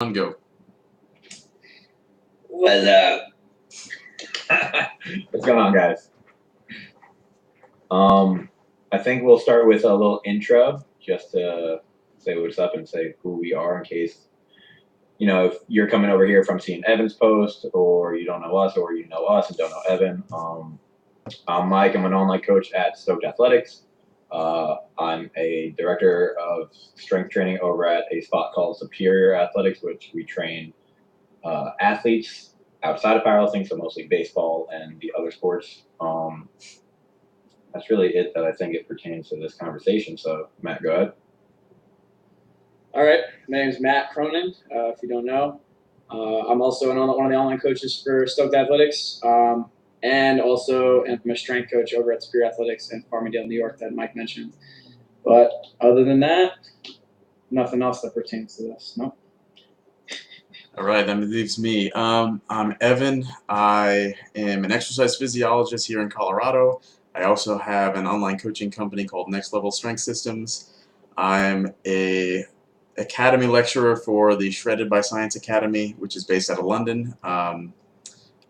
Go. What's up? What's going on, guys? I think we'll start with a little intro just to say what's up and say who we are in case, if you're coming over here from seeing Evan's post or you don't know us or you know us and don't know Evan. I'm Mike. I'm an online coach at Stoked Athletics. I'm a director of strength training over at a spot called Superior Athletics, which we train athletes outside of powerlifting, so mostly baseball and the other sports. That's really it that I think it pertains to this conversation. So, Matt, go ahead. All right, my name is Matt Cronin. If you don't know, I'm also one of the online coaches for Stoked Athletics, and also am a strength coach over at Superior Athletics in Farmingdale, New York, that Mike mentioned. But other than that, nothing else that pertains to this. No. All right, that leaves me. I'm Evan. I am an exercise physiologist here in Colorado. I also have an online coaching company called Next Level Strength Systems. I'm a academy lecturer for the Shredded by Science Academy, which is based out of London.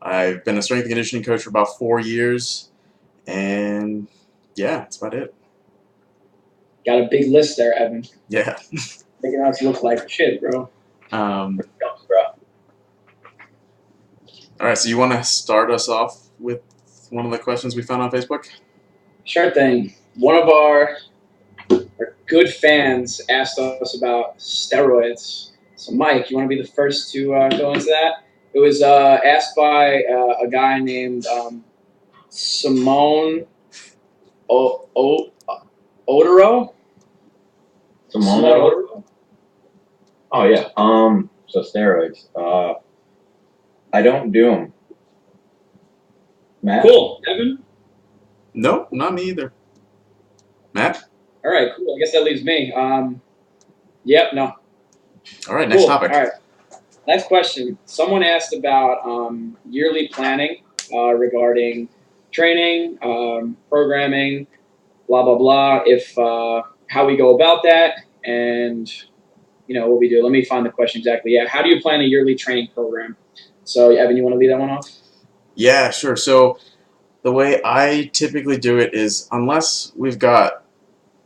I've been a strength and conditioning coach for about 4 years, and yeah, that's about it. Got a big list there, Evan. Yeah. Making us look like shit, bro. All right, so you want to start us off with one of the questions we found on Facebook? Sure thing. One of our good fans asked us about steroids. So, Mike, you want to be the first to go into that? It was asked by a guy named Simone Odero. Simone Odero? Oh, yeah. So steroids. I don't do them. Matt? Cool. Evan? No, not me either. Matt? All right, cool. I guess that leaves me. Yep, no. All right, next topic. All right. Next question. Someone asked about yearly planning regarding training, programming, blah, blah, blah, how we go about that and, what we do. Let me find the question exactly. Yeah, how do you plan a yearly training program? So, Evan, you want to lead that one off? Yeah, sure. So the way I typically do it is, unless we've got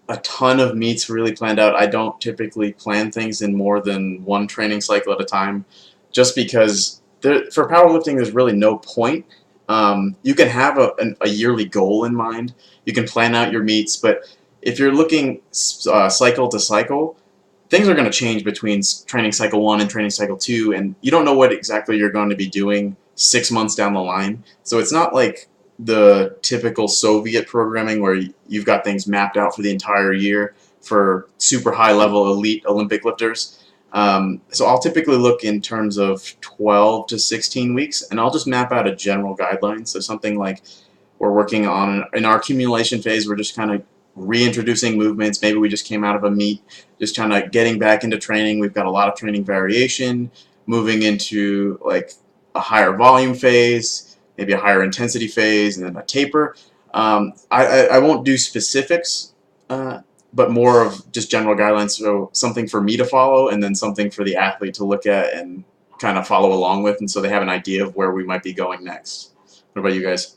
a ton of meets really planned out, I don't typically plan things in more than one training cycle at a time, just because for powerlifting there's really no point. You can have a yearly goal in mind. You can plan out your meets, but if you're looking cycle to cycle, things are going to change between training cycle 1 and training cycle 2, and you don't know what exactly you're going to be doing 6 months down the line. So it's not like the typical Soviet programming where you've got things mapped out for the entire year for super high level elite Olympic lifters. So I'll typically look in terms of 12 to 16 weeks, and I'll just map out a general guideline. So something like we're working on, in our accumulation phase, we're just kind of reintroducing movements. Maybe we just came out of a meet, just kind of getting back into training. We've got a lot of training variation, moving into like a higher volume phase, maybe a higher intensity phase, and then a taper. I won't do specifics, but more of just general guidelines. So something for me to follow, and then something for the athlete to look at and kind of follow along with, and so they have an idea of where we might be going next. What about you guys?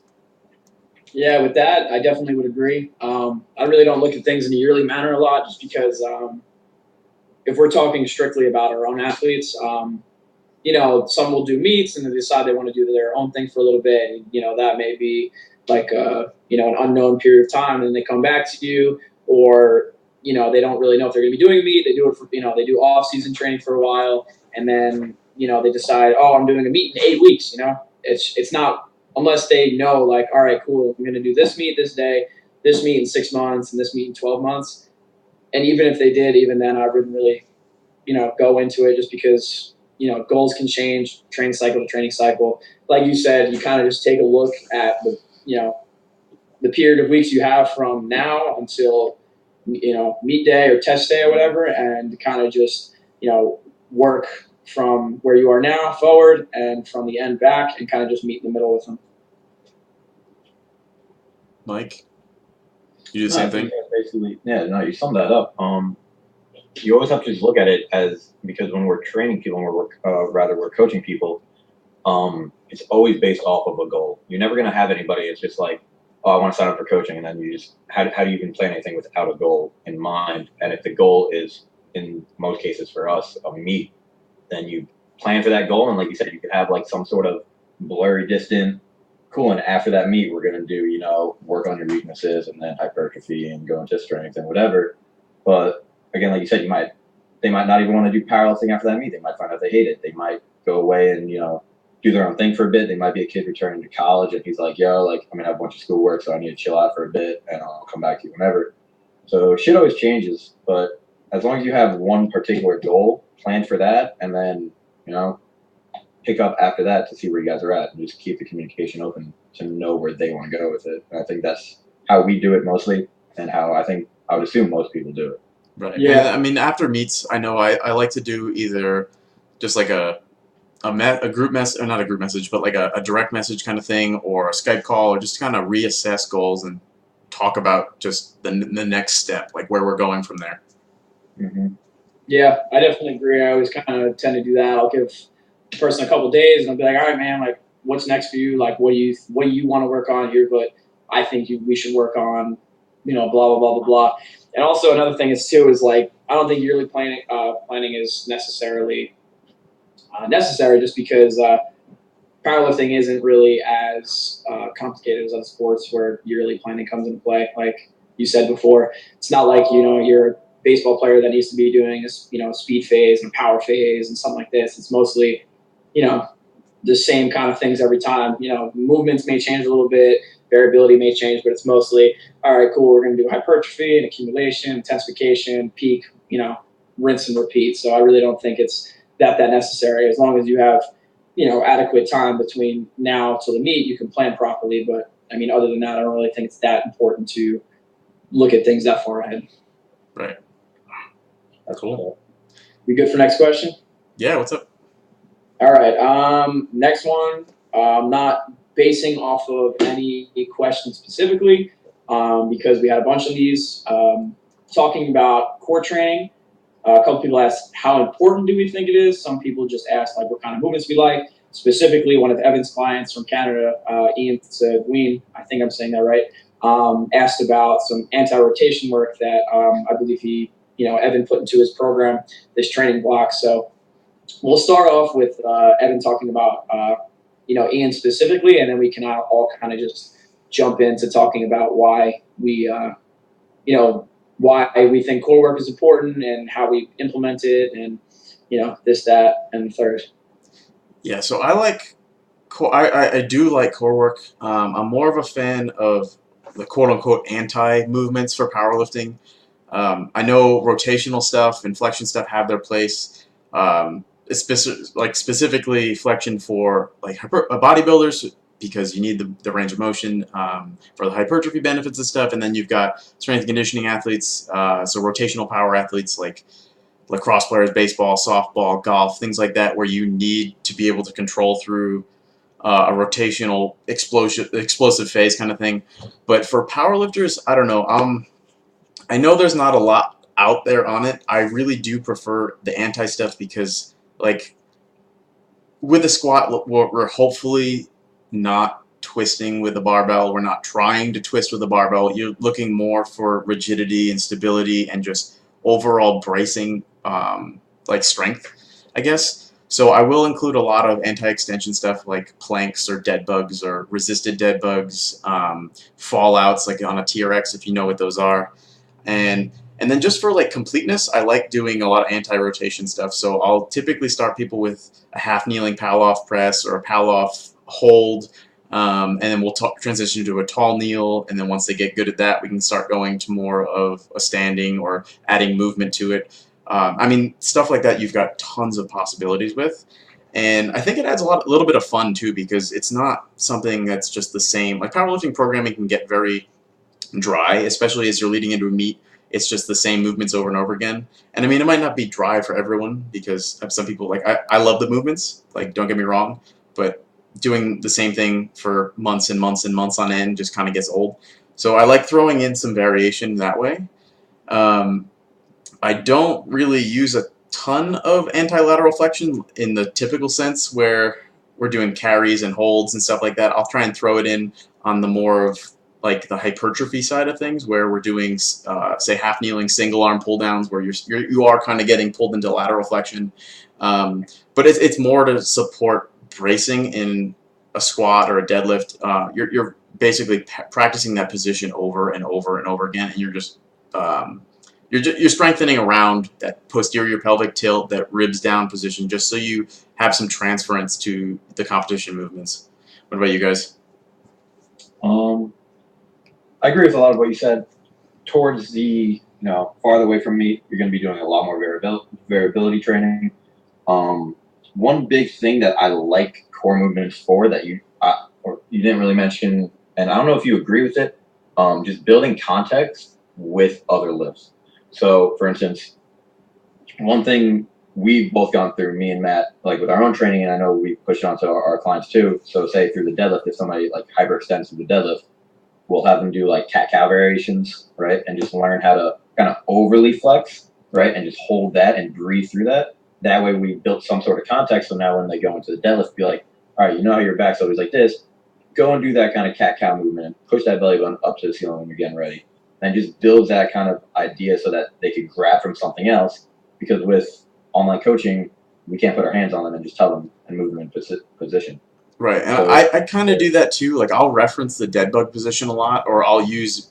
Yeah, with that, I definitely would agree. I really don't look at things in a yearly manner a lot, just because if we're talking strictly about our own athletes, some will do meets and they decide they want to do their own thing for a little bit. And, that may be like, an unknown period of time, and then they come back to you, or, they don't really know if they're going to be doing a meet. They do it for, they do off-season training for a while, and then, they decide, oh, I'm doing a meet in 8 weeks, It's not, unless they know, like, all right, cool, I'm going to do this meet this day, this meet in 6 months, and this meet in 12 months. And even if they did, even then, I wouldn't really, go into it, just because, goals can change training cycle to training cycle. Like you said, you kind of just take a look at the period of weeks you have from now until, meet day or test day or whatever, and kind of just, work from where you are now forward and from the end back, and kind of just meet in the middle with them. Mike, you do the same thing? Basically, yeah, no, you summed that up. you always have to just look at it as, because when we're training people, and we're coaching people, it's always based off of a goal. You're never going to have anybody. It's just like, oh, I want to sign up for coaching, and then you just how do you even plan anything without a goal in mind? And if the goal is, in most cases for us, a meet, then you plan for that goal, and like you said, you could have like some sort of blurry, distant, cool. And after that meet, we're going to do, work on your weaknesses, and then hypertrophy, and go into strength and whatever. But again, like you said, they might not even want to do powerlifting after that meet. They might find out they hate it. They might go away and do their own thing for a bit. They might be a kid returning to college, and he's like, yo, like I'm gonna have a bunch of schoolwork, so I need to chill out for a bit, and I'll come back to you whenever. So shit always changes, but as long as you have one particular goal, plan for that, and then pick up after that to see where you guys are at, and just keep the communication open to know where they want to go with it. And I think that's how we do it mostly, and how I would assume most people do it. Right. Yeah. And I mean, after meets, I know I like to do either just like a group mess, or not a group message, but like a direct message kind of thing, or a Skype call, or just kind of reassess goals and talk about just the next step, like where we're going from there. Mm-hmm. Yeah, I definitely agree. I always kind of tend to do that. I'll give the person a couple days, and I'll be like, all right, man, like what's next for you? Like, what do you want to work on here? But I think we should work on, blah blah blah blah blah. And also another thing is like I don't think yearly planning is necessarily necessary, just because powerlifting isn't really as complicated as other sports where yearly planning comes into play. Like you said before, it's not like you're a baseball player that needs to be doing a speed phase and a power phase and something like this. It's mostly the same kind of things every time. Movements may change a little bit, variability may change, but it's mostly, all right, cool, we're going to do hypertrophy and accumulation, intensification, peak, rinse and repeat. So I really don't think it's that necessary. As long as you have adequate time between now till the meet, you can plan properly. But I mean, other than that, I don't really think it's that important to look at things that far ahead. Right. That's cool. We good for next question? Yeah, what's up? All right. Next one. I'm not basing off of any questions specifically, because we had a bunch of these talking about core training. A couple people asked, how important do we think it is? Some people just asked, like, what kind of movements we like. Specifically, one of Evan's clients from Canada, Ian Ween, I think I'm saying that right, asked about some anti-rotation work that I believe Evan put into his program, this training block. So we'll start off with Evan talking about, Ian specifically, and then we can all kind of just jump into talking about why we, why we think core work is important and how we implement it, and this, that, and the third. Yeah, so I do like core work. I'm more of a fan of the quote unquote anti movements for powerlifting. I know rotational stuff and flexion stuff have their place. Specifically flexion for like bodybuilders, because you need the range of motion for the hypertrophy benefits and stuff. And then you've got strength and conditioning athletes, so rotational power athletes like lacrosse players, baseball, softball, golf, things like that, where you need to be able to control through a rotational explosive phase kind of thing. But for powerlifters, I don't know. I know there's not a lot out there on it. I really do prefer the anti stuff, because like with the squat, we're hopefully not twisting with the barbell. We're not trying to twist with the barbell. You're looking more for rigidity and stability and just overall bracing, like strength, I guess. So I will include a lot of anti-extension stuff like planks or dead bugs or resisted dead bugs, fallouts like on a TRX, if you know what those are. And then just for like completeness, I like doing a lot of anti-rotation stuff. So I'll typically start people with a half kneeling pal-off press or a pal-off hold, and then we'll transition to a tall kneel. And then once they get good at that, we can start going to more of a standing or adding movement to it. I mean, stuff like that, you've got tons of possibilities with. And I think it adds a little bit of fun too, because it's not something that's just the same. Like powerlifting programming can get very dry, especially as you're leading into a meet. It's just the same movements over and over again. And I mean, it might not be dry for everyone, because some people, like, I love the movements, like, don't get me wrong, but doing the same thing for months and months and months on end just kind of gets old. So I like throwing in some variation that way. I don't really use a ton of anti-lateral flexion in the typical sense where we're doing carries and holds and stuff like that. I'll try and throw it in on the more of like the hypertrophy side of things, where we're doing say half kneeling single arm pull downs, where you are kind of getting pulled into lateral flexion. But it's more to support bracing in a squat or a deadlift. You're basically practicing that position over and over and over again, and you're strengthening around that posterior pelvic tilt, that ribs down position, just so you have some transference to the competition movements. What about you guys? I agree with a lot of what you said. Towards the farther away from me, you're going to be doing a lot more variability training. One big thing that I like core movements for that you didn't really mention, and I don't know if you agree with it, just building context with other lifts. So, for instance, one thing we've both gone through, me and Matt, like with our own training, and I know we push it onto our clients too. So, say through the deadlift, if somebody like hyperextends through the deadlift, we'll have them do like cat-cow variations, right? And just learn how to kind of overly flex, right? And just hold that and breathe through that. That way we built some sort of context. So now when they go into the deadlift, be like, all right, you know how your back's always like this. Go and do that kind of cat-cow movement and push that belly button up to the ceiling when you're getting ready. And just builds that kind of idea so that they could grab from something else. Because with online coaching, we can't put our hands on them and just tell them and move them in position. Right, and I kind of do that too. Like I'll reference the dead bug position a lot, or I'll use,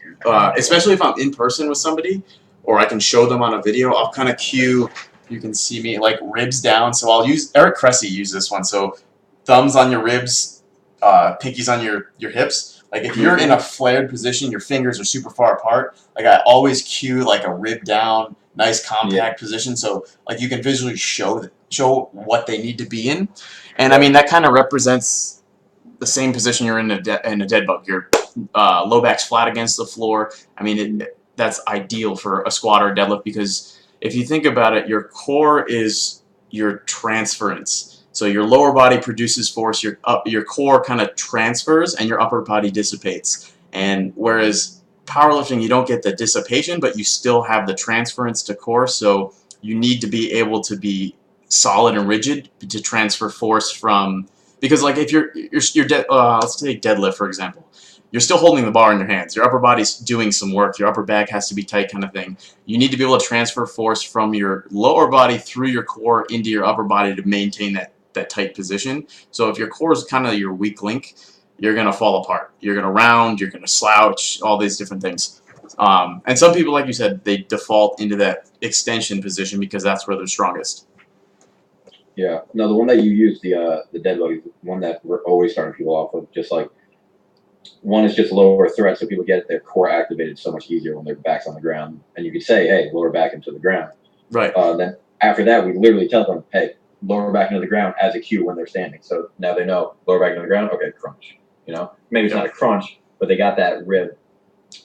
especially if I'm in person with somebody, or I can show them on a video. I'll kind of cue. You can see me like ribs down. So I'll use Eric Cressy used this one. So thumbs on your ribs, pinkies on your hips. Like if you're in a flared position, your fingers are super far apart. Like I always cue like a rib down, nice compact position. So like you can visually show what they need to be in. And I mean, that kind of represents the same position you're in a dead bug. Your low back's flat against the floor. I mean, that's ideal for a squat or a deadlift, because if you think about it, your core is your transference. So your lower body produces force, your core kind of transfers, and your upper body dissipates. And whereas powerlifting, you don't get the dissipation, but you still have the transference to core. So you need to be able to be solid and rigid to transfer force from, because like if let's take deadlift for example, you're still holding the bar in your hands, your upper body's doing some work, your upper back has to be tight kind of thing. You need to be able to transfer force from your lower body through your core into your upper body to maintain that tight position. So if your core is kind of your weak link, you're going to fall apart, you're going to round, you're going to slouch, all these different things. And some people, like you said, they default into that extension position because that's where they're strongest. Yeah, no, the one that you use, the dead bug, is one that we're always starting people off with. Just like one is just lower threat, so people get their core activated so much easier when their back's on the ground. And you could say, hey, lower back into the ground. Right. Then after that, we literally tell them, hey, lower back into the ground as a cue when they're standing. So now they know lower back into the ground. Okay, crunch. Maybe it's not a crunch, but they got that rib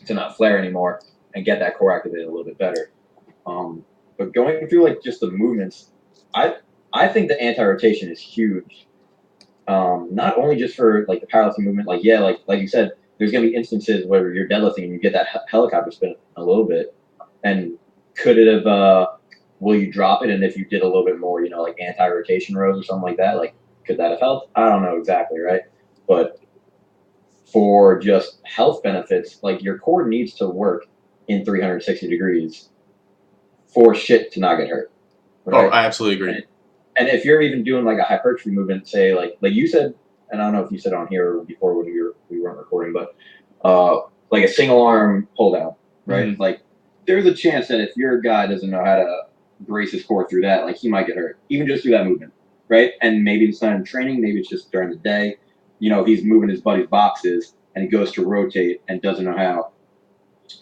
to not flare anymore and get that core activated a little bit better. But going through like just the movements, I think the anti-rotation is huge. Not only just for like the powerlifting movement, like you said, there's gonna be instances where you're deadlifting and you get that helicopter spin a little bit, and could it have? Will you drop it? And if you did a little bit more, like anti-rotation rows or something like that, like could that have helped? I don't know exactly, right? But for just health benefits, like your core needs to work in 360 degrees for shit to not get hurt. Right? Oh, I absolutely agree. And if you're even doing like a hypertrophy movement, say like you said, and I don't know if you said on here before when we weren't recording, but like a single arm pull down, right? Mm-hmm. Like there's a chance that if your guy doesn't know how to brace his core through that, like he might get hurt, even just through that movement, right? And maybe it's not in training, maybe it's just during the day. He's moving his buddy's boxes and he goes to rotate and doesn't know how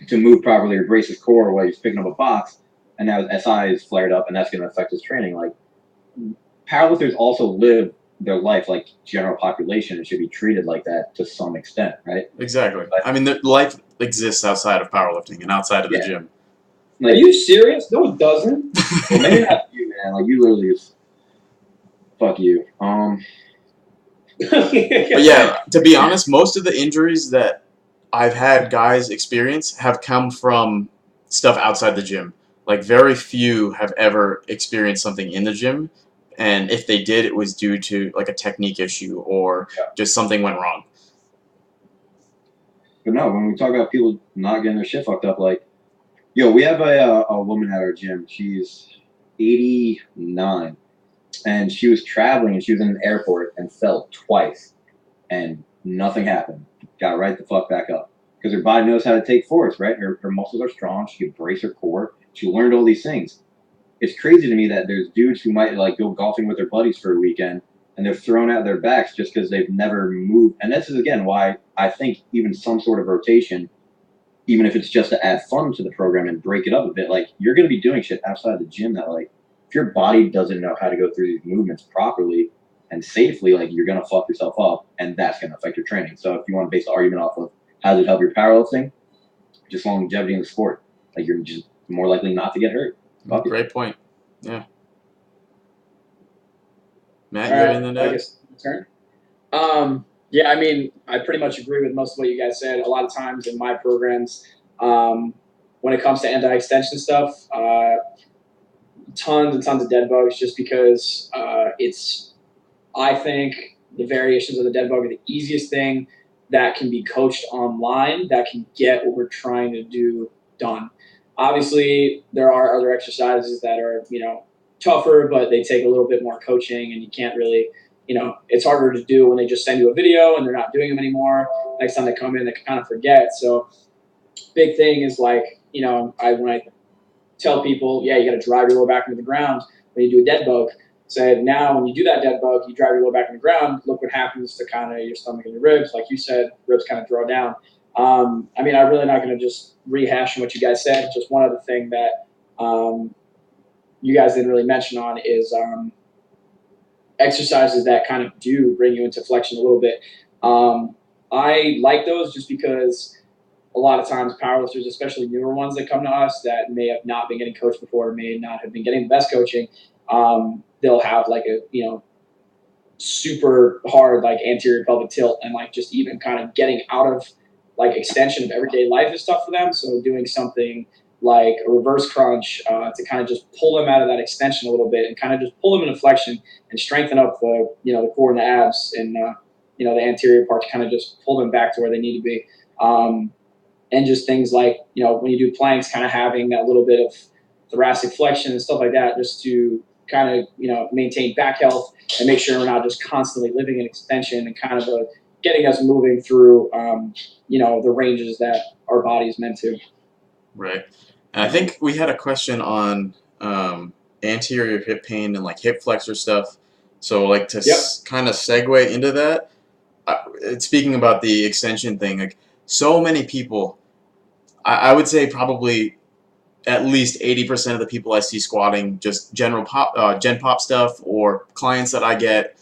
to move properly or brace his core while he's picking up a box, and now his SI is flared up, and that's going to affect his training. Like powerlifters also live their life like general population and should be treated like that to some extent, right? Exactly. But, I mean, life exists outside of powerlifting and outside of the gym. Like, are you serious? No, it doesn't. Well, maybe not you, man. Like you literally just fuck you. But yeah, to be honest, most of the injuries that I've had guys experience have come from stuff outside the gym. Like very few have ever experienced something in the gym, and if they did, it was due to like a technique issue or Yeah. just something went wrong. But no, when we talk about people not getting their shit fucked up, like, yo, we have a woman at our gym. She's 89, and she was traveling, and she was in an airport and fell twice, and nothing happened. Got right the fuck back up because her body knows how to take force, right? Her muscles are strong. She can brace her core. She learned all these things. It's crazy to me that there's dudes who might like go golfing with their buddies for a weekend and they're thrown out their backs just because they've never moved. And this is again why I think even some sort of rotation, even if it's just to add fun to the program and break it up a bit, like you're going to be doing shit outside the gym that like if your body doesn't know how to go through these movements properly and safely, like you're going to fuck yourself up and that's going to affect your training. So if you want to base the argument off of how does it help your powerlifting, just longevity in the sport, like you're just more likely not to get hurt. Great point. Yeah. Matt, All you have right, anything to I add? guess my turn. Yeah, I mean, I pretty much agree with most of what you guys said. A lot of times in my programs, when it comes to anti-extension stuff, tons and tons of dead bugs just because I think the variations of the dead bug are the easiest thing that can be coached online that can get what we're trying to do done. Obviously, there are other exercises that are, tougher, but they take a little bit more coaching and you can't really, it's harder to do when they just send you a video and they're not doing them anymore. Next time they come in, they kind of forget. So big thing is like, when I tell people, yeah, you got to drive your lower back into the ground when you do a dead bug. Said now when you do that dead bug, you drive your lower back in the ground. Look what happens to kind of your stomach and your ribs. Like you said, ribs kind of draw down. I'm really not going to just rehash what you guys said. Just one other thing that you guys didn't really mention on is exercises that kind of do bring you into flexion a little bit. I like those just because a lot of times powerlifters, especially newer ones that come to us that may have not been getting coached before, may not have been getting the best coaching, they'll have like a, super hard like anterior pelvic tilt and like just even kind of getting out of like extension of everyday life is tough for them. So doing something like a reverse crunch to kind of just pull them out of that extension a little bit and kind of just pull them into flexion and strengthen up the, the core and the abs and, the anterior part to kind of just pull them back to where they need to be. And just things like, when you do planks, kind of having that little bit of thoracic flexion and stuff like that, just to kind of, maintain back health and make sure we're not just constantly living in extension and kind of getting us moving through, the ranges that our body is meant to. Right. And I think we had a question on anterior hip pain and like hip flexor stuff. So like to kind of segue into that, speaking about the extension thing, like so many people, I would say probably at least 80% of the people I see squatting just general gen pop stuff or clients that I get,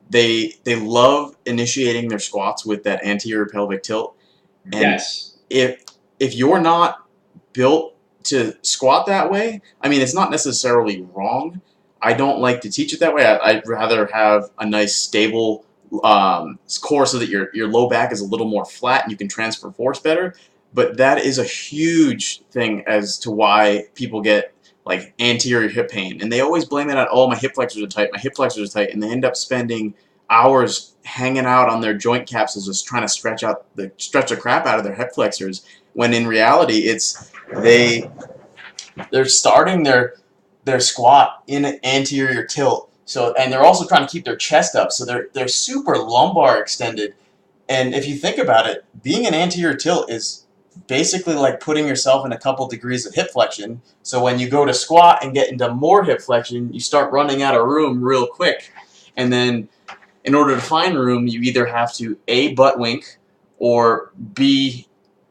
they love initiating their squats with that anterior pelvic tilt. And yes. If you're not built to squat that way, I mean, it's not necessarily wrong. I don't like to teach it that way. I'd rather have a nice stable core so that your low back is a little more flat and you can transfer force better. But that is a huge thing as to why people get like anterior hip pain. And they always blame it on, oh, my hip flexors are tight, my hip flexors are tight. And they end up spending hours hanging out on their joint capsules just trying to stretch the crap out of their hip flexors. When in reality, it's they're starting their squat in an anterior tilt. So, and they're also trying to keep their chest up. So they're super lumbar extended. And if you think about it, being an anterior tilt is basically like putting yourself in a couple degrees of hip flexion. So when you go to squat and get into more hip flexion, you start running out of room real quick. And then in order to find room, you either have to A, butt wink, or B,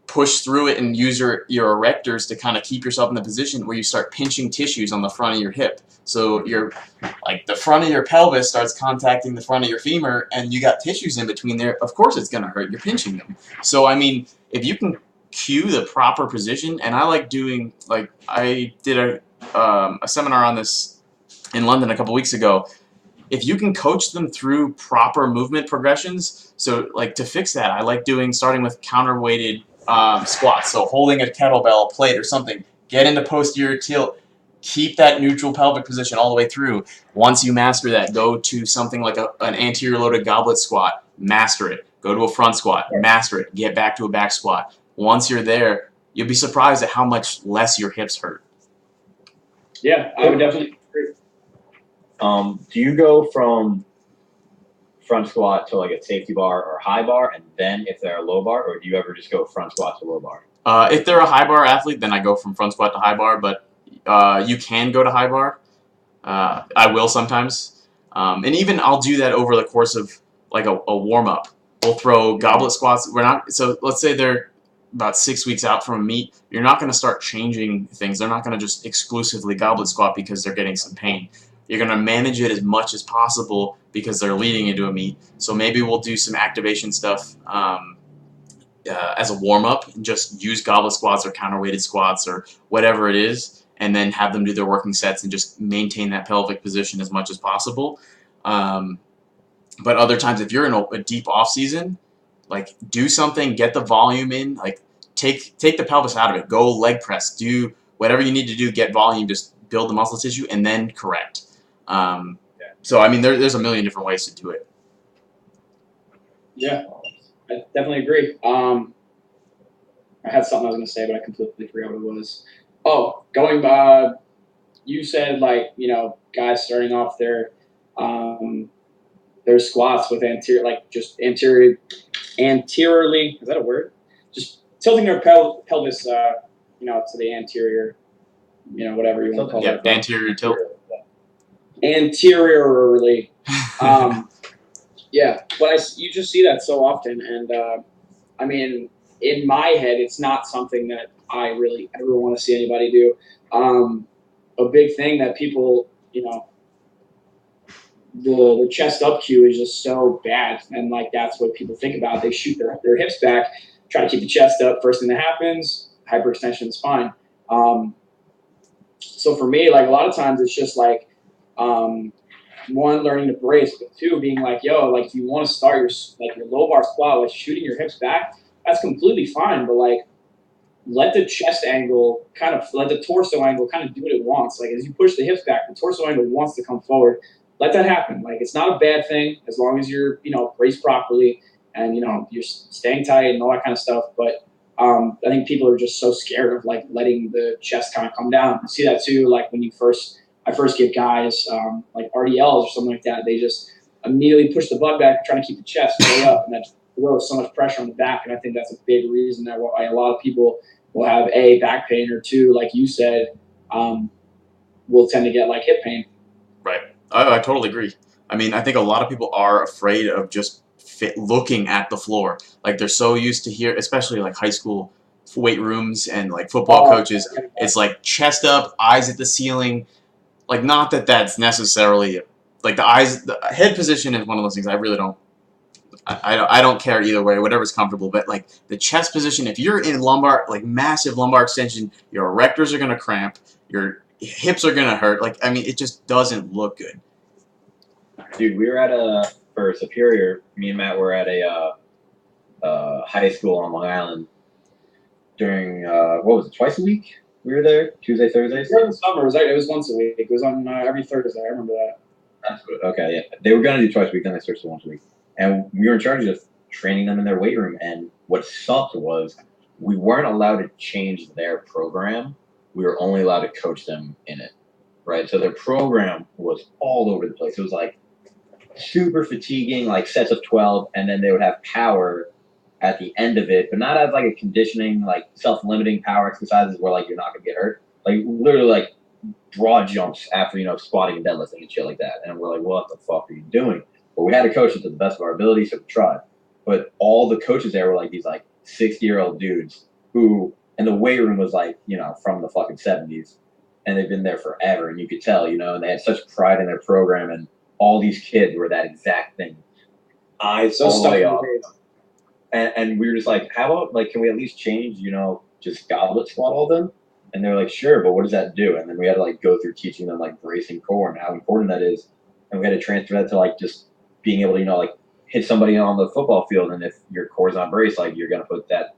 push through it and use your erectors to kind of keep yourself in the position where you start pinching tissues on the front of your hip. So the front of your pelvis starts contacting the front of your femur and you got tissues in between there. Of course it's going to hurt. You're pinching them. So, I mean, if you can cue the proper position, and I like doing, like I did a seminar on this in London a couple weeks ago. If you can coach them through proper movement progressions, so like to fix that, I like starting with counterweighted squats. So holding a kettlebell, a plate, or something, get into posterior tilt, keep that neutral pelvic position all the way through. Once you master that, go to something like an anterior loaded goblet squat, master it. Go to a front squat, master it. Get back to a back squat. Once you're there, you'll be surprised at how much less your hips hurt. Yeah, I would definitely agree. Do you go from front squat to like a safety bar or high bar, and then if they're a low bar, or do you ever just go front squat to low bar? If they're a high bar athlete, then I go from front squat to high bar, but you can go to high bar. I will sometimes. And even I'll do that over the course of like a warm up. We'll throw goblet squats. So let's say they're about 6 weeks out from a meet. You're not going to start changing things. They're not going to just exclusively goblet squat because they're getting some pain. You're going to manage it as much as possible because they're leading into a meet. So maybe we'll do some activation stuff as a warm up and just use goblet squats or counterweighted squats or whatever it is, and then have them do their working sets and just maintain that pelvic position as much as possible. But other times, if you're in a deep off season, like do something, get the volume in, like take the pelvis out of it, go leg press, do whatever you need to do, get volume, just build the muscle tissue, and then correct. So I mean, there's a million different ways to do it. Yeah, I definitely agree. I had something I was going to say, but I completely forgot what it was. Oh, you said like, guys starting off their squats with anteriorly, is that a word? Just tilting their pelvis, to the anterior, whatever you want to call it. Yeah, anterior tilt. Anteriorly. Yeah, but you just see that so often, and I mean, in my head, it's not something that I really ever want to see anybody do. A big thing that people, the chest up cue is just so bad, and like that's what people think about. They shoot their hips back, try to keep the chest up. First thing that happens, hyperextension of the spine. So for me, like a lot of times, it's just like one, learning to brace, but two, being like, like if you want to start your low bar squat with shooting your hips back, that's completely fine. But like, let the chest angle let the torso angle kind of do what it wants. Like as you push the hips back, the torso angle wants to come forward. Let that happen. Like it's not a bad thing as long as you're braced properly and you're staying tight and all that kind of stuff. But I think people are just so scared of like letting the chest kind of come down. I see that too. Like when I first give guys like RDLs or something like that, they just immediately push the butt back, trying to keep the chest way up, and that throws so much pressure on the back. And I think that's a big reason that why a lot of people will have back pain, or two, like you said, will tend to get like hip pain. Right. I totally agree. I mean, I think a lot of people are afraid of just looking at the floor. Like they're so used to hear, especially like high school weight rooms and like football coaches. It's like chest up, eyes at the ceiling. Like not that that's necessarily like the head position is one of those things I really don't. I don't care either way, whatever's comfortable. But like the chest position, if you're in lumbar, like massive lumbar extension, your erectors are gonna cramp, your hips are gonna hurt. Like I mean, it just doesn't look good. Dude, we were for Superior. Me and Matt were at a high school on Long Island during what was it? Twice a week. We were there Tuesday, Thursdays. During the summer, it was once a week. It was on every Thursday. I remember that. That's good. Okay, yeah. They were gonna do twice a week, then they switched to once a week. And we were in charge of training them in their weight room. And what sucked was we weren't allowed to change their program. We were only allowed to coach them in it, right? So their program was all over the place. It was like super fatiguing, like sets of 12, and then they would have power at the end of it, but not as like a conditioning, like self-limiting power exercises where like you're not gonna get hurt. Like literally like broad jumps after squatting and deadlifting and shit like that. And we're like, what the fuck are you doing? But we had to coach it to the best of our ability, so we tried. But all the coaches there were like these like 60-year-old dudes who, and the weight room was like, from the fucking 70s, and they've been there forever, and you could tell, and they had such pride in their program, and all these kids were that exact thing. Eyes all the way up. And we were just like, how about, like, can we at least change, just goblet squat all of them? And they're like, sure, but what does that do? And then we had to, like, go through teaching them, like, bracing core and how important that is. And we had to transfer that to, like, just being able to, like, hit somebody on the football field. And if your core's not braced, like, you're going to put that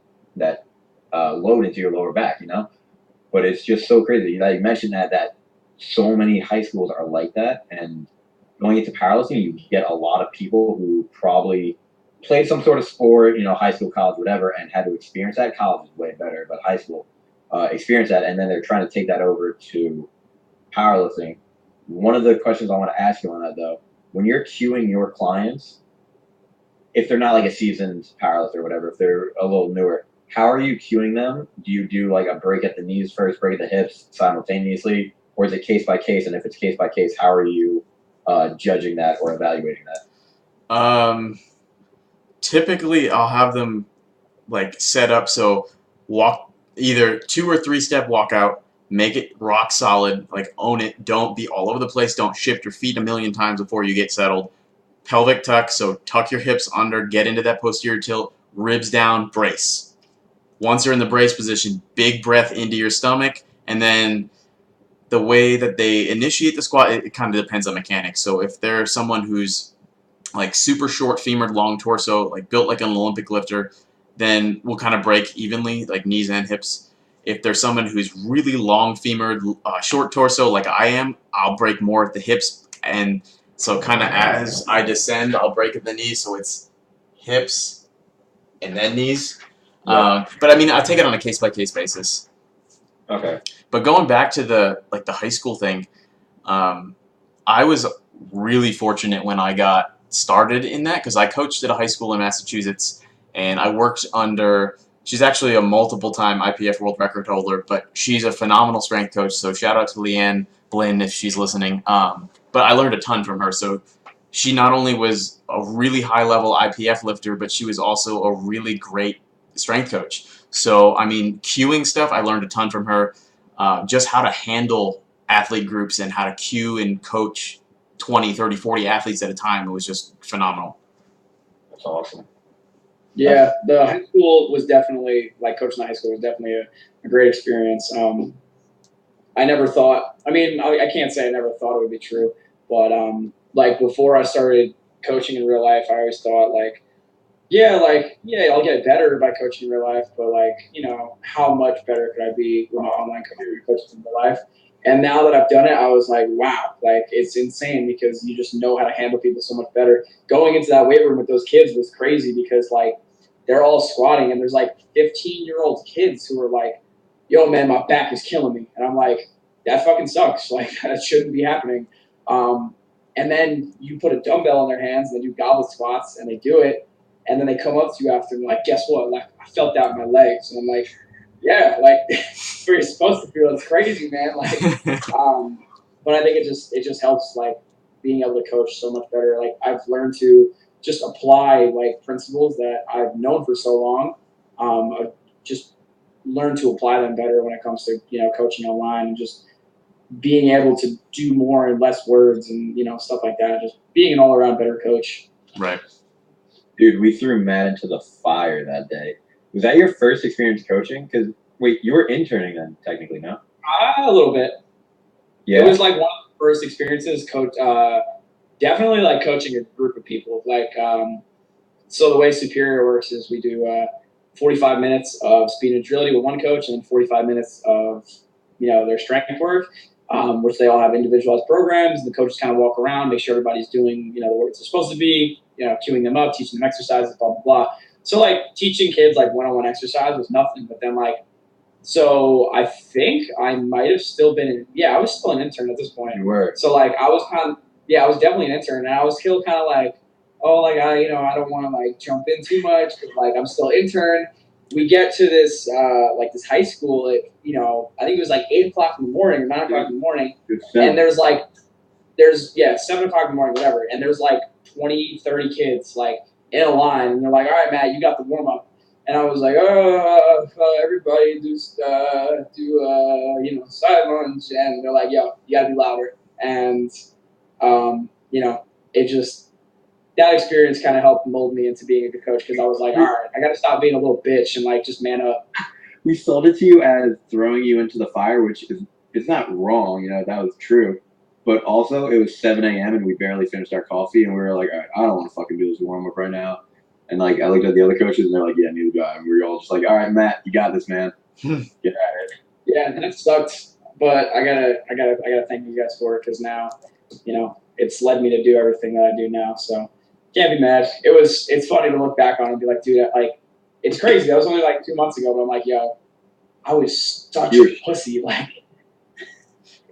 load into your lower back, But But it's just so crazy. Like you mentioned that so many high schools are like that, and going into powerlifting, you get a lot of people who probably played some sort of sport, high school, college, whatever, and had to experience that. College is way better, but high school experience that, and then they're trying to take that over to powerlifting. One of the questions I want to ask you on that though, when you're cueing your clients, if they're not like a seasoned powerlifter or whatever, if they're a little newer, how are you cueing them? Do you do like a break at the knees first, break at the hips simultaneously, or is it case by case? And if it's case by case, how are you judging that or evaluating that? Typically, I'll have them like set up so walk either 2 or 3 step walkout, make it rock solid, like own it. Don't be all over the place. Don't shift your feet a million times before you get settled. Pelvic tuck, so tuck your hips under, get into that posterior tilt, ribs down, brace. Once you're in the brace position, big breath into your stomach, and then the way that they initiate the squat, it kind of depends on mechanics. So if they're someone who's like super short femored, long torso, like built like an Olympic lifter, then we'll kind of break evenly, like knees and hips. If there's someone who's really long femored, short torso, like I am, I'll break more at the hips. And so kind of as I descend, I'll break at the knees. So it's hips and then knees. Yeah. But I mean, I take it on a case by case basis. Okay. But going back to the high school thing, I was really fortunate when I got started in that because I coached at a high school in Massachusetts, and I worked under. She's actually a multiple-time IPF world record holder, but she's a phenomenal strength coach. So shout out to Leanne Blinn if she's listening. But I learned a ton from her. So she not only was a really high-level IPF lifter, but she was also a really great strength coach. So I mean, cueing stuff, I learned a ton from her. Just how to handle athlete groups and how to cue and coach 20, 30, 40 athletes at a time. It was just phenomenal. That's awesome. Yeah, the high school was definitely, like coaching the high school was definitely a great experience. I never thought, I can't say I never thought it would be true, but like before I started coaching in real life, I always thought yeah, I'll get better by coaching in real life, but how much better could I be with my online coaching in real life? And now that I've done it, I was like, wow, it's insane because you just know how to handle people so much better. Going into that weight room with those kids was crazy because they're all squatting and there's 15-year-old kids who are like, yo man, my back is killing me. And I'm like, that fucking sucks. That shouldn't be happening. And then you put a dumbbell in their hands and they do goblet squats and they do it. And then they come up to you after and like, guess what? I felt that in my legs. And I'm like, yeah, that's what you're supposed to feel. It's crazy, man. But I think it just helps being able to coach so much better. I've learned to just apply principles that I've known for so long. I've just learned to apply them better when it comes to coaching online and just being able to do more in less words and stuff like that. Just being an all around better coach. Right. Dude, we threw Matt into the fire that day. Was that your first experience coaching? Because, wait, you were interning then, technically, no? A little bit. Yeah. It was one of the first experiences, definitely coaching a group of people. So the way Superior works is we do 45 minutes of speed and agility with one coach and then 45 minutes of, their strength work, which they all have individualized programs. The coaches kind of walk around, make sure everybody's doing, the work they're supposed to be, queuing them up, teaching them exercises, blah, blah, blah. So teaching kids one-on-one exercise was nothing, but then so I think I might have still been I was still an intern at this point. You were. So I was I was definitely an intern and I was still kind of I don't want to jump in too much, but I'm still intern. We get to this this high school at I think it was 8 o'clock in the morning or 9 o'clock in the morning, and there's 7 o'clock in the morning, whatever, and there's 20, 30 kids in a line, and they're like, all right, Matt, you got the warm up, and I was like, everybody do side lunge, and they're like, yo, you gotta be louder, and it just. That experience kind of helped mold me into being a good coach because I was like, all right, I got to stop being a little bitch and just man up. We sold it to you as throwing you into the fire, which is not wrong. That was true. But also, it was 7 a.m. and we barely finished our coffee, and we were like, all right, I don't want to fucking do this warm up right now. And I looked at the other coaches, and they're like, yeah, neither do I. And we were all just like, all right, Matt, you got this, man. Get at it. Yeah, and it sucked, but I gotta thank you guys for it because now, it's led me to do everything that I do now. So can't be mad. It's funny to look back on and be like, dude, like, it's crazy. That was only like 2 months ago, but I'm like, yo, I was such a pussy. Like,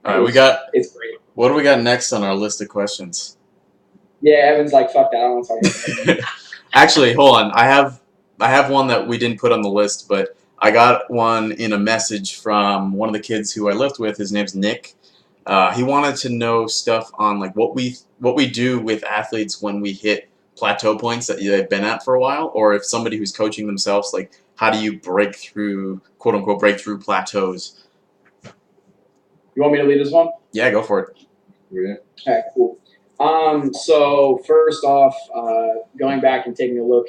All right, it's great. what do we got next on our list of questions? Yeah, Evan's like, fuck that. I don't want to talk about that. Actually, hold on. I have one that we didn't put on the list, but I got one in a message from one of the kids who I lived with. His name's Nick. He wanted to know stuff on like what we do with athletes when we hit plateau points that they've been at for a while, or if somebody who's coaching themselves, like how do you break through, quote unquote, break through plateaus? You want me to lead this one? Yeah, go for it. Yeah. All right, cool. So first off, going back and taking a look,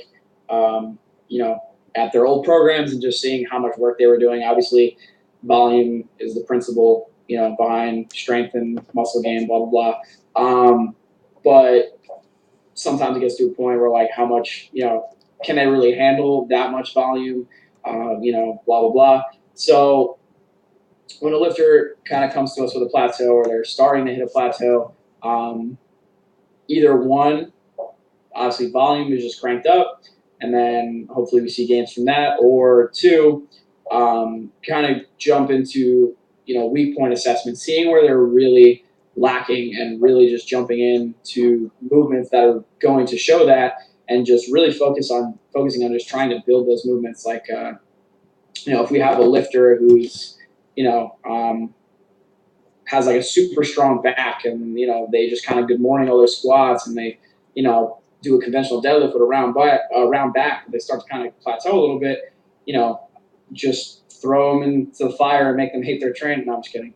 um, you know, at their old programs and just seeing how much work they were doing. Obviously, volume is the principle, behind strength and muscle gain, blah blah blah. But sometimes it gets to a point where like, how much, can they really handle that much volume? Blah blah blah. So when a lifter kind of comes to us with a plateau or they're starting to hit a plateau, um, either one, obviously volume is just cranked up, and then hopefully we see gains from that, or two, kind of jump into weak point assessment, seeing where they're really lacking and really just jumping into movements that are going to show that, and just really focusing on just trying to build those movements. Like if we have a lifter who's you know has like a super strong back, and they just kind of good morning all their squats, and they do a conventional deadlift with a round back, they start to kind of plateau a little bit, just throw them into the fire and make them hate their training. No, I'm just kidding.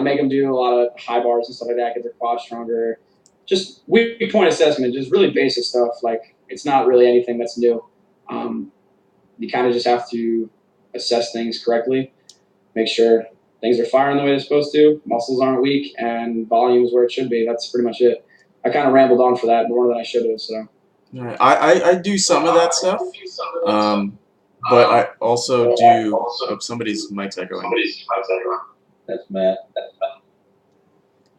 Make them do a lot of high bars and stuff like that, get their quads stronger. Just weak point assessment, just really basic stuff. Like, it's not really anything that's new. You kind of just have to assess things correctly, make sure things are firing the way they're supposed to, muscles aren't weak, and volume is where it should be. That's pretty much it. I kind of rambled on for that more than I should have. So Right. I do some of that stuff, but I also do. Oh, somebody's mic's echoing. That's Matt.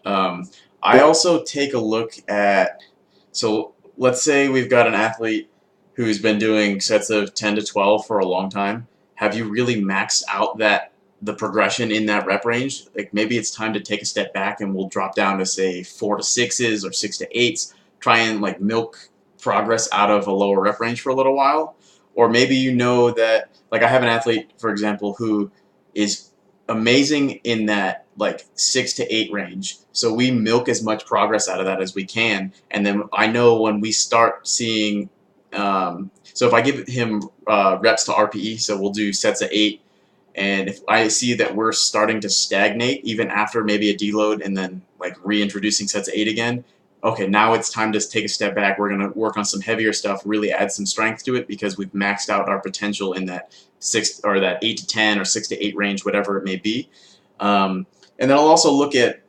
I also take a look at. So let's say we've got an athlete who's been doing sets of 10 to 12 for a long time. Have you really maxed out the progression in that rep range? Like, maybe it's time to take a step back and we'll drop down to say 4 to 6s or 6 to 8s. Try and like milk progress out of a lower rep range for a little while. Or maybe that, like, I have an athlete, for example, who is amazing in that like 6 to 8 range. So we milk as much progress out of that as we can. And then I know when we start seeing, so if I give him reps to RPE, so we'll do sets of 8, and if I see that we're starting to stagnate even after maybe a deload and then like reintroducing sets of 8 again, okay, now it's time to take a step back. We're going to work on some heavier stuff, really add some strength to it, because we've maxed out our potential in that 6 or that 8 to 10 or 6 to 8 range, whatever it may be. And then I'll also look at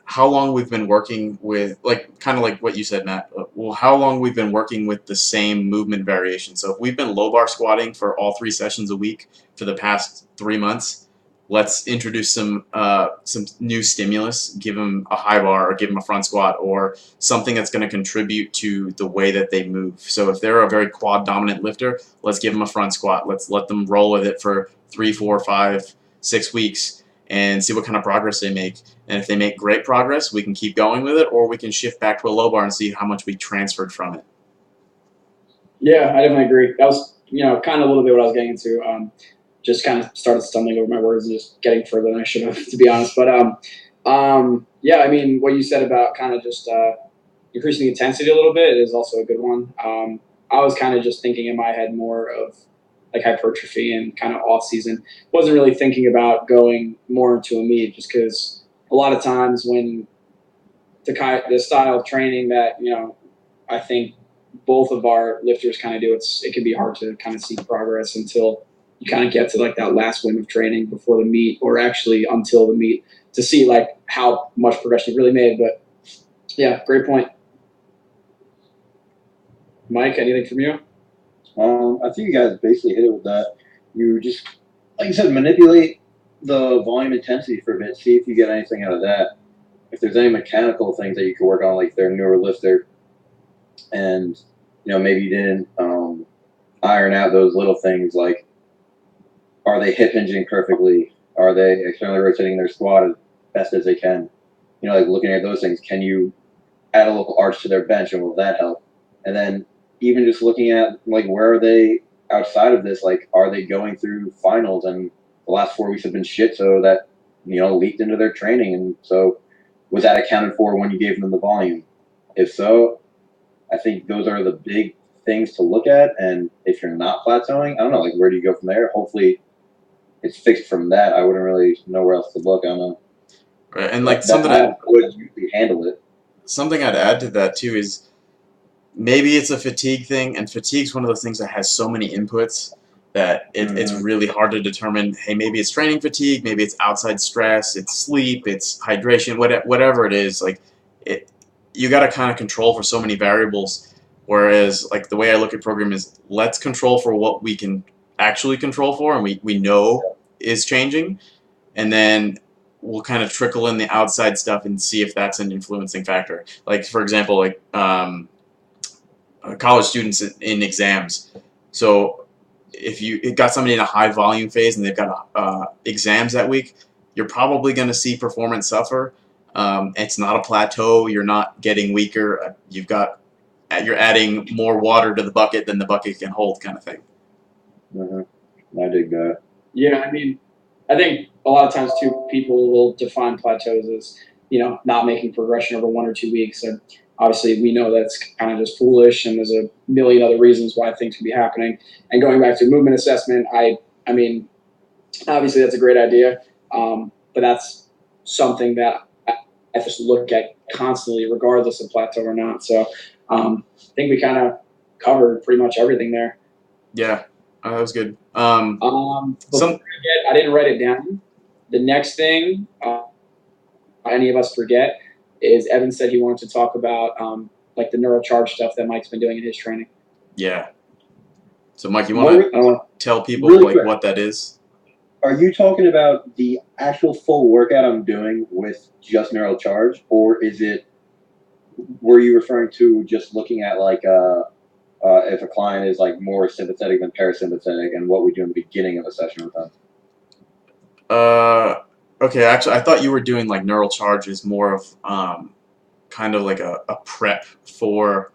how long we've been working with, like, kind of like what you said, Matt. Well, how long we've been working with the same movement variation. So if we've been low bar squatting for all 3 sessions a week for the past 3 months, let's introduce some new stimulus. Give them a high bar, or give them a front squat, or something that's going to contribute to the way that they move. So if they're a very quad dominant lifter, let's give them a front squat. Let's let them roll with it for 3, 4, 5, 6 weeks and see what kind of progress they make. And if they make great progress, we can keep going with it, or we can shift back to a low bar and see how much we transferred from it. yeah, I definitely agree. That was kind of a little bit what I was getting into. Just kind of started stumbling over my words and just getting further than I should have, to be honest. But yeah, I mean, what you said about kind of just increasing the intensity a little bit is also a good one. I was kind of just thinking in my head more of like hypertrophy and kind of off season. Wasn't really thinking about going more into a meet, just because a lot of times when the style of training that I think both of our lifters kind of do, it can be hard to kind of see progress until you kind of get to like that last win of training before the meet, or actually until the meet, to see like how much progression you've really made. But yeah, great point. Mike, anything from you? I think you guys basically hit it with that. You just, like you said, manipulate the volume intensity for a bit. See if you get anything out of that. If there's any mechanical things that you could work on, like their newer lifter, and maybe you didn't iron out those little things like, are they hip hinging perfectly? Are they externally rotating their squat as best as they can? Like looking at those things, can you add a little arch to their bench, and will that help? And then even just looking at like, where are they outside of this? Like, are they going through finals and the last 4 weeks have been shit, so that leaked into their training, and so was that accounted for when you gave them the volume? If so, I think those are the big things to look at. And if you're not plateauing, I don't know, like, where do you go from there? Hopefully it's fixed from that. I wouldn't really know where else to look. I don't know. Right, and like That's how I would usually handle it. something I'd add to that too is maybe it's a fatigue thing, and fatigue's one of those things that has so many inputs that it's really hard to determine, hey, maybe it's training fatigue, maybe it's outside stress, it's sleep, it's hydration, whatever it is. Like, you got to kind of control for so many variables, whereas like the way I look at program is, let's control for what we can actually control for and we know is changing, and then we'll kind of trickle in the outside stuff and see if that's an influencing factor. Like, for example, like college students in exams. So if you got somebody in a high volume phase and they've got exams that week, you're probably going to see performance suffer. It's not a plateau. You're not getting weaker. You're adding more water to the bucket than the bucket can hold, kind of thing. I dig that. Yeah, I mean, I think a lot of times too, people will define plateaus as not making progression over 1 or 2 weeks, and obviously we know that's kind of just foolish, and there's a million other reasons why things could be happening. And going back to movement assessment, I mean, obviously that's a great idea, but that's something that I just look at constantly, regardless of plateau or not. So I think we kind of covered pretty much everything there. Yeah, that was good. Before I didn't write it down. The next thing any of us forget is Evan said he wanted to talk about like the neural charge stuff that Mike's been doing in his training. Yeah. So Mike, you want to tell people really like quick, what that is? Are you talking about the actual full workout I'm doing with just neural charge, or were you referring to just looking at like if a client is like more sympathetic than parasympathetic, and what we do in the beginning of a session with them? Okay, actually, I thought you were doing like neural charge is more of kind of like a prep for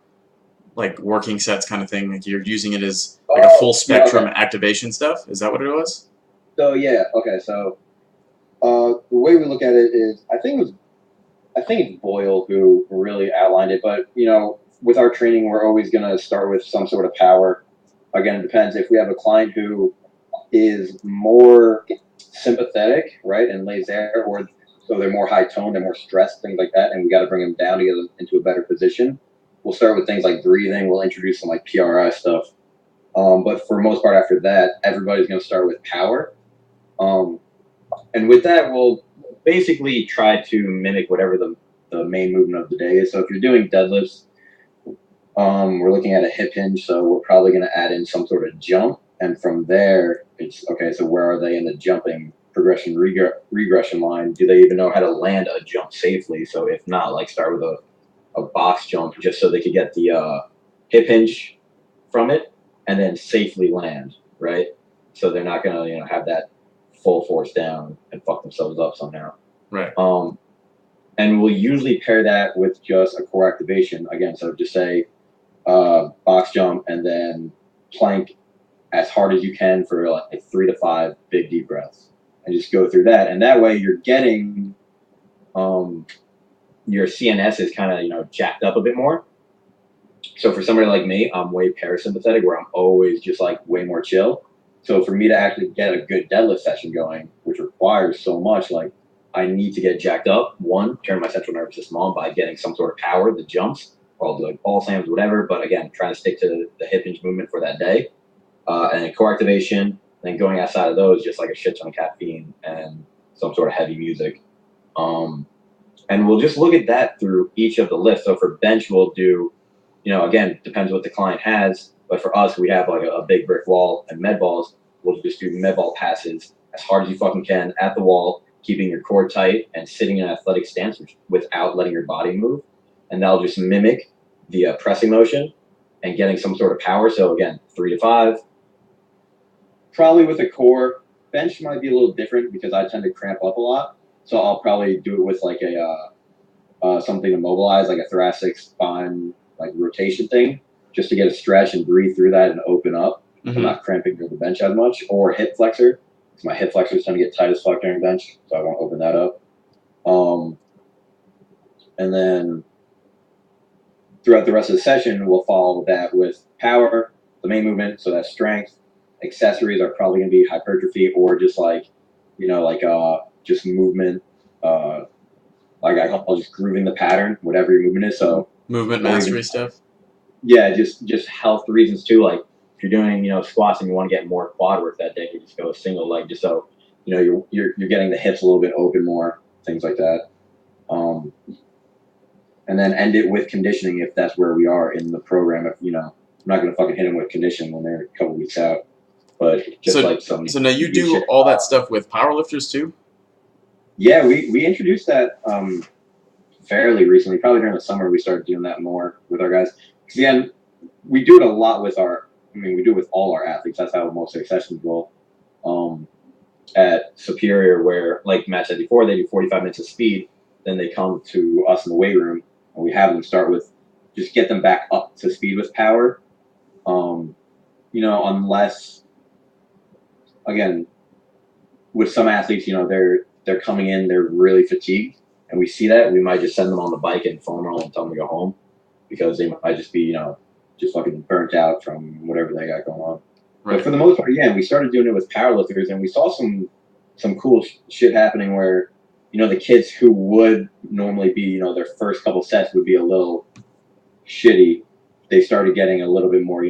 like working sets kind of thing. Like, you're using it as like a full spectrum activation stuff. Is that what it was? So yeah, okay. So the way we look at it is, I think it's Boyle who really outlined it. But with our training, we're always going to start with some sort of power. Again, it depends. If we have a client who is more sympathetic, right, and lays there, or so they're more high tone, they're more stressed, things like that, and we got to bring them down to get them into a better position. We'll start with things like breathing. We'll introduce some like PRI stuff. But for the most part, after that, everybody's going to start with power. And with that, we'll basically try to mimic whatever the main movement of the day is. So if you're doing deadlifts, we're looking at a hip hinge, so we're probably going to add in some sort of jump. And from there, it's okay, so where are they in the jumping progression regression line? Do they even know how to land a jump safely? So if not, like, start with a box jump just so they could get the hip hinge from it and then safely land, right? So they're not going to have that full force down and fuck themselves up somehow. Right. And we'll usually pair that with just a core activation. Again, so just say box jump and then plank as hard as you can for like 3 to 5 big deep breaths, and just go through that. And that way you're getting your CNS is kind of jacked up a bit more. So for somebody like me, I'm way parasympathetic, where I'm always just like way more chill. So for me to actually get a good deadlift session going, which requires so much, like, I need to get jacked up. One, turn my central nervous system on by getting some sort of power that jumps, or I'll do like ball slams, whatever. But again, trying to stick to the hip hinge movement for that day. And then core activation, then going outside of those, just like a shit ton of caffeine and some sort of heavy music. And we'll just look at that through each of the lifts. So for bench, we'll do, again, depends what the client has. But for us, we have like a big brick wall and med balls. We'll just do med ball passes as hard as you fucking can at the wall, keeping your core tight and sitting in an athletic stance without letting your body move. And that'll just mimic the pressing motion and getting some sort of power. So again, 3 to 5. Probably with a core. Bench might be a little different because I tend to cramp up a lot. So I'll probably do it with like a something to mobilize, like a thoracic spine like rotation thing, just to get a stretch and breathe through that and open up. So I'm not cramping near the bench as much. Or hip flexor, because my hip flexors tend to get tight as fuck during bench, so I won't open that up. And then throughout the rest of the session, we'll follow that with power, the main movement, so that's strength. Accessories are probably going to be hypertrophy or just like, just movement, like I call just grooving the pattern, whatever your movement is. So movement mastery stuff. Yeah, just health reasons too. Like if you're doing squats and you want to get more quad work that day, you just go a single leg, just so you're getting the hips a little bit open more, things like that. And then end it with conditioning if that's where we are in the program. If I'm not gonna fucking hit them with condition when they're a couple weeks out. But just so now you do all that stuff with powerlifters too? Yeah, we introduced that fairly recently. Probably during the summer we started doing that more with our guys. Because again, we do it a lot with we do it with all our athletes. That's how most of the sessions go. At Superior, where like Matt said before, they do 45 minutes of speed. Then they come to us in the weight room, and we have them start with just get them back up to speed with power. Unless, again, with some athletes, they're coming in, they're really fatigued, and we see that, we might just send them on the bike and foam roll and tell them to go home because they might just be, just fucking burnt out from whatever they got going on. Right. But for the most part, yeah, we started doing it with powerlifters, and we saw some cool shit happening where, the kids who would normally be, their first couple sets would be a little shitty. They started getting a little bit more,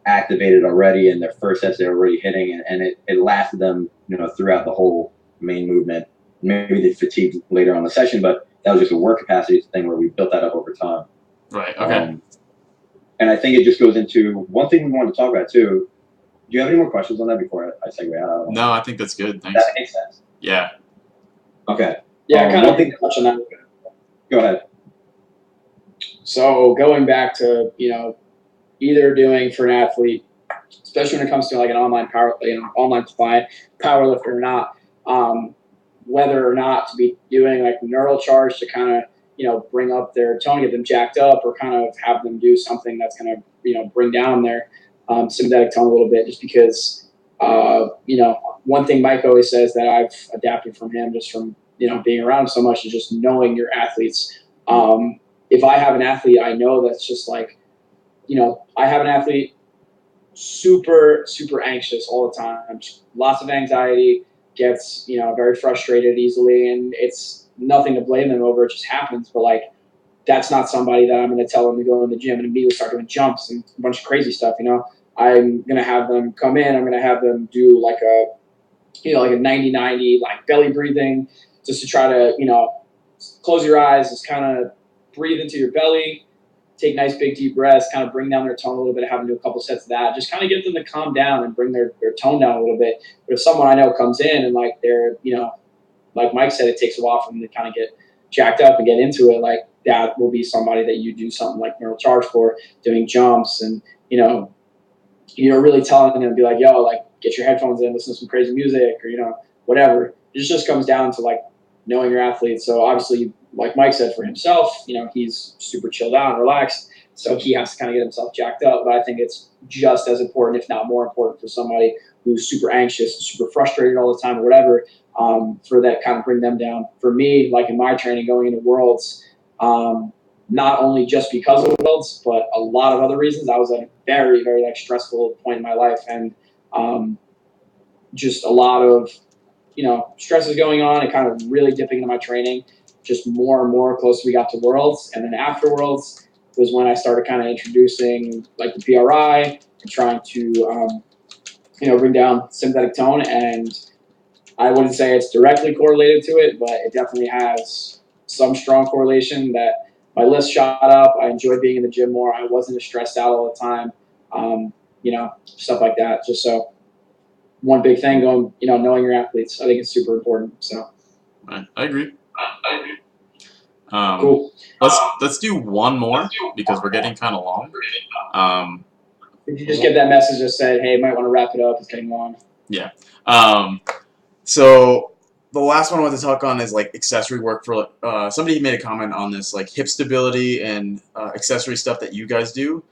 activated already, and their first sets they were already hitting, and it lasted them, throughout the whole main movement. Maybe they fatigued later on the session, but that was just a work capacity thing where we built that up over time. Right. Okay. And I think it just goes into one thing we wanted to talk about too. Do you have any more questions on that before I segue out? No, I think that's good. Thanks. That makes sense. Yeah. Okay. Yeah, I kind of touch on that. Go ahead. So going back to either doing for an athlete, especially when it comes to like an online online client, powerlifter or not, whether or not to be doing like neural charge to kind of bring up their tone, get them jacked up, or kind of have them do something that's going to bring down their sympathetic tone a little bit, just because one thing Mike always says that I've adapted from him just from being around him so much is just knowing your athletes. If I have an athlete I know that's just like I have an athlete super anxious all the time, lots of anxiety, gets very frustrated easily, and it's nothing to blame them over, it just happens. But like, that's not somebody that I'm going to tell them to go in the gym and immediately start doing jumps and a bunch of crazy stuff. I'm going to have them come in, I'm going to have them do like a like a 90-90 like belly breathing, just to try to close your eyes, just kind of breathe into your belly, take nice big deep breaths, kind of bring down their tone a little bit, have them do a couple sets of that, just kind of get them to calm down and bring their tone down a little bit. But if someone I know comes in and like they're, like Mike said, it takes a while for them to kind of get jacked up and get into it, like that will be somebody that you do something like neural charge for, doing jumps and, really telling them to be like, yo, like get your headphones in, listen to some crazy music or, whatever. It just comes down to like knowing your athletes. So obviously, like Mike said, for himself, he's super chilled out and relaxed, so he has to kind of get himself jacked up. But I think it's just as important, if not more important, for somebody who's super anxious and super frustrated all the time or whatever, for that kind of bring them down. For me, like in my training going into Worlds, not only just because of Worlds, but a lot of other reasons, I was at a very, very like stressful point in my life, and just a lot of stress is going on and kind of really dipping into my training just more and more close we got to Worlds. And then after Worlds was when I started kind of introducing like the PRI and trying to bring down sympathetic tone. And I wouldn't say it's directly correlated to it, but it definitely has some strong correlation that my list shot up. I enjoyed being in the gym more. I wasn't as stressed out all the time, stuff like that. Just so one big thing going, knowing your athletes. I think it's super important. So I agree. cool. Let's do one more because we're getting kind of long. Did you just get that message that said, hey, might want to wrap it up? It's getting long. Yeah. So the last one I want to talk on is like accessory work for somebody made a comment on this, like hip stability and accessory stuff that you guys do.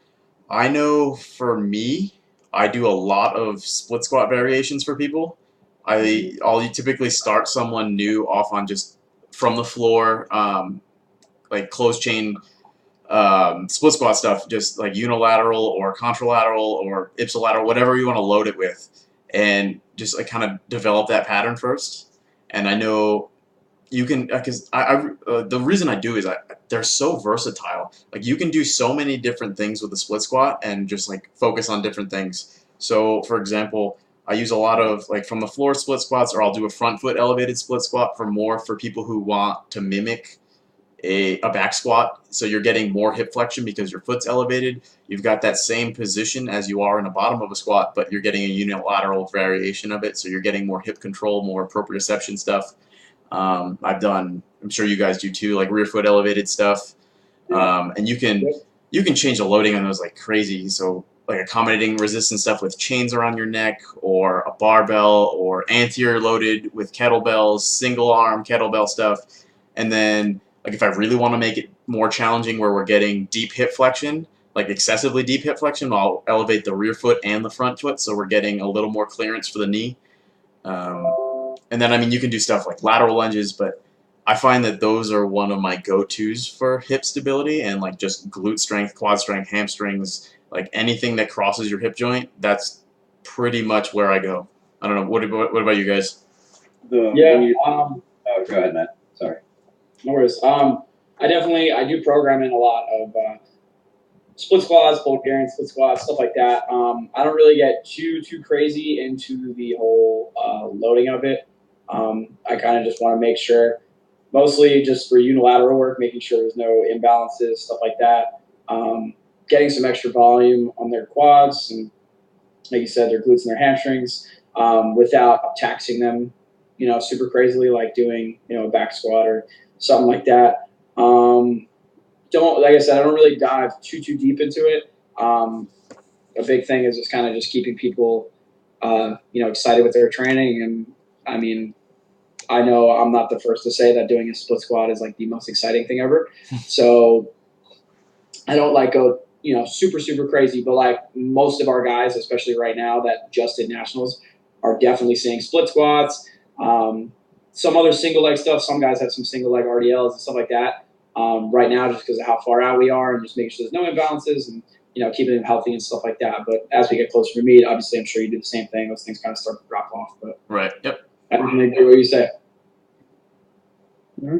I know for me, I do a lot of split squat variations for people. I'll typically start someone new off on just from the floor, like closed chain split squat stuff, just like unilateral or contralateral or ipsilateral, whatever you want to load it with, and just like kind of develop that pattern first. And I know you can, because the reason I do is they're so versatile. Like you can do so many different things with the split squat and just like focus on different things. So for example, I use a lot of like from the floor split squats, or I'll do a front foot elevated split squat for people who want to mimic a back squat, so you're getting more hip flexion because your foot's elevated. You've got that same position as you are in the bottom of a squat, but you're getting a unilateral variation of it, so you're getting more hip control, more proprioception stuff. I'm sure you guys do too, like rear foot elevated stuff. And you can change the loading on those like crazy. So like accommodating resistance stuff with chains around your neck, or a barbell, or anterior loaded with kettlebells, single arm kettlebell stuff. And then like if I really want to make it more challenging where we're getting deep hip flexion, like excessively deep hip flexion, I'll elevate the rear foot and the front foot so we're getting a little more clearance for the knee. And then, I mean, you can do stuff like lateral lunges, but I find that those are one of my go-tos for hip stability and like just glute strength, quad strength, hamstrings, like anything that crosses your hip joint. That's pretty much where I go. I don't know. What about you guys? Go ahead, Matt. Sorry. No worries. I do programming a lot of split squats, Bulgarian split squats, stuff like that. I don't really get too crazy into the whole loading of it. I kind of just want to make sure, mostly just for unilateral work, making sure there's no imbalances, stuff like that. Getting some extra volume on their quads and, like you said, their glutes and their hamstrings, without taxing them, super crazily, like doing, a back squat or something like that. Like I said, I don't really dive too deep into it. A big thing is just kind of just keeping people, excited with their training. And I mean, I know I'm not the first to say that doing a split squat is like the most exciting thing ever. So I don't like go, super crazy, but like most of our guys, especially right now that just did nationals, are definitely seeing split squats. Some other single leg stuff. Some guys have some single leg RDLs and stuff like that. Right now, just because of how far out we are and just making sure there's no imbalances and, keeping them healthy and stuff like that. But as we get closer to meet, obviously, I'm sure you do the same thing. Those things kind of start to drop off. But Right. Yep. I don't really agree with what you say. Mm-hmm.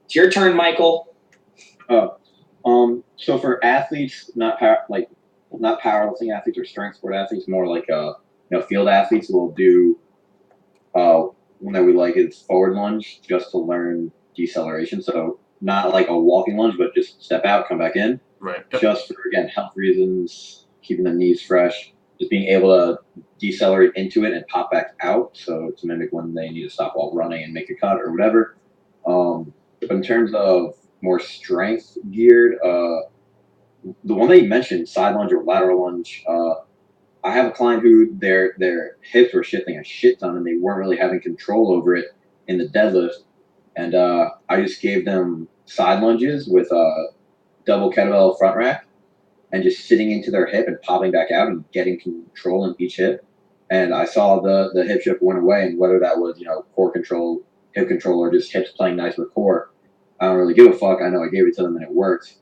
It's your turn, Michael. So for athletes, not powerlifting athletes or strength sport athletes, more like field athletes will do one that we like is forward lunge, just to learn deceleration. So not like a walking lunge, but just step out, come back in. Right. Yep. Just for, again, health reasons, keeping the knees fresh, just being able to decelerate into it and pop back out. So to mimic when they need to stop while running and make a cut or whatever. But in terms of more strength geared, the one that you mentioned, side lunge or lateral lunge, I have a client who their hips were shifting a shit ton and they weren't really having control over it in the deadlift. And I just gave them side lunges with a double kettlebell front rack and just sitting into their hip and popping back out and getting control in each hip. And I saw the hip shift went away, and whether that was, core control, hip control, or just hips playing nice with core, I don't really give a fuck. I know I gave it to them and it worked.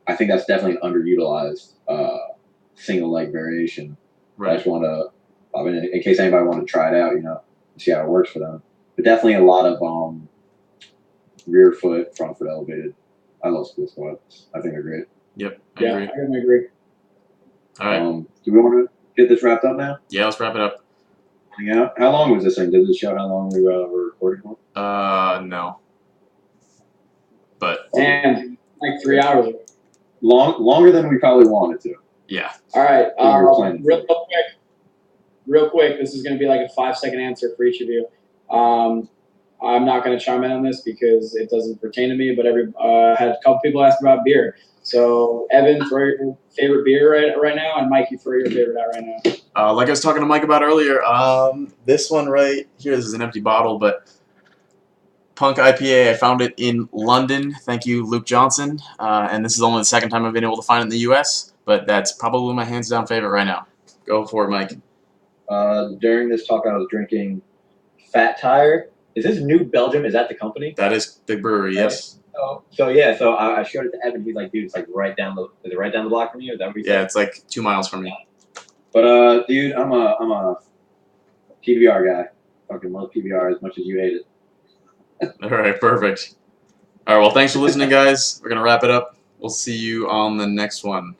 I think that's definitely an underutilized single leg variation. Right. I just want to, in case anybody want to try it out, see how it works for them. But definitely a lot of rear foot, front foot elevated. I love split squats. I think they're great. Yep. I agree. I definitely agree. All right. Do we want to get this wrapped up now? Yeah, let's wrap it up. Yeah. How long was this thing? Does it show how long we were recording for? No. But damn, like 3 hours. Longer than we probably wanted to. Yeah. All right. Real quick. real quick, this is going to be like a 5-second answer for each of you. I'm not going to chime in on this because it doesn't pertain to me, but I had a couple people ask about beer. So, Evan, throw your favorite beer right now, and Mike, you throw your favorite out right now. Like I was talking to Mike about earlier, this one right here, this is an empty bottle, but Punk IPA, I found it in London. Thank you, Luke Johnson. And this is only the second time I've been able to find it in the U.S., but that's probably my hands-down favorite right now. Go for it, Mike. During this talk, I was drinking Fat Tire. Is this New Belgium? Is that the company? That is the brewery, yes. Oh, so yeah, so I showed it to Evan. He's like, dude, it's like right down the. Is it right down the block from you? Is that what he said? Yeah, it's like 2 miles from me. But dude, I'm a PBR guy. Fucking love PBR as much as you hate it. All right, perfect. All right, well, thanks for listening, guys. We're going to wrap it up. We'll see you on the next one.